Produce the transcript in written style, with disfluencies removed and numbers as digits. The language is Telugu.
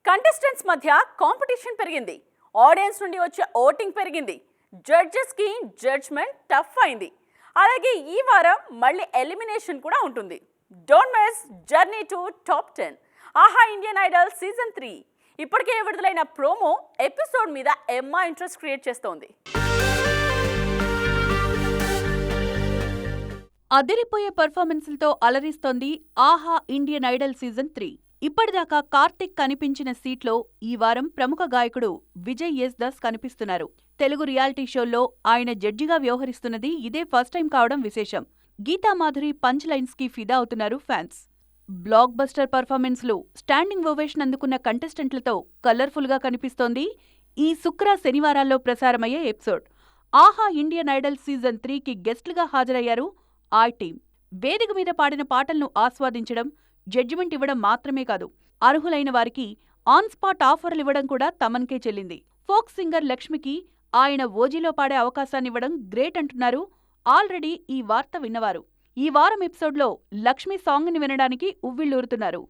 కంటెస్టెంట్స్ మధ్య కాంపిటీషన్ పెరిగింది. ఆడియన్స్ నుండి వచ్చే ఓటింగ్ పెరిగింది. జడ్జెస్ కి జడ్జ్మెంట్ టఫ్ అయింది. అలాగే ఈ వారం మళ్ళీ ఎలిమినేషన్ కూడా ఉంటుంది. Don't miss journey to top 10 ఆహా ఇండియన్ ఐడల్ సీజన్ 3. ఇప్పటికే విడుదలైన ప్రోమో ఎపిసోడ్ మీద ఎమ్మా ఇంట్రెస్ట్ క్రియేట్ చేస్తోంది. అదిరిపోయే పర్ఫార్మెన్స్లతో అలరిస్తోంది ఆహా ఇండియన్ ఐడల్ సీజన్ 3. ఇప్పటిదాకా కార్తిక్ కనిపించిన సీట్లో ఈ వారం ప్రముఖ గాయకుడు విజయ్ ఎస్ దాస్ కనిపిస్తున్నారు. తెలుగు రియాలిటీ షోల్లో ఆయన జడ్జిగా వ్యవహరిస్తున్నది ఇదే ఫస్ట్ టైం కావడం విశేషం. గీతామాధురి పంచ్ లైన్స్ కి ఫిదా అవుతున్నారు ఫ్యాన్స్. బ్లాక్ బస్టర్ పర్ఫార్మెన్స్లు, స్టాండింగ్ ఓవేషన్ అందుకున్న కంటెస్టెంట్లతో కలర్ఫుల్ గా కనిపిస్తోంది ఈ శనివారాల్లో ప్రసారమయ్యే ఎపిసోడ్. ఆహా ఇండియన్ ఐడల్ సీజన్ 3కి గెస్ట్లుగా హాజరయ్యారు ఆ టీం. వేదిక మీద పాడిన పాటలను ఆస్వాదించడం, జడ్జిమెంట్ ఇవ్వడం మాత్రమే కాదు, అర్హులైన వారికి ఆన్ స్పాట్ ఆఫర్లివ్వడం కూడా తమన్కే చెల్లింది. ఫోక్ సింగర్ లక్ష్మికి ఆయన ఓజీలో పాడే అవకాశాన్నివ్వడం గ్రేట్ అంటున్నారు ఆల్రెడీ ఈ వార్త విన్నవారు. ఈ వారం ఎపిసోడ్లో లక్ష్మి సాంగ్ని వినడానికి ఉవ్విళ్లూరుతున్నారు.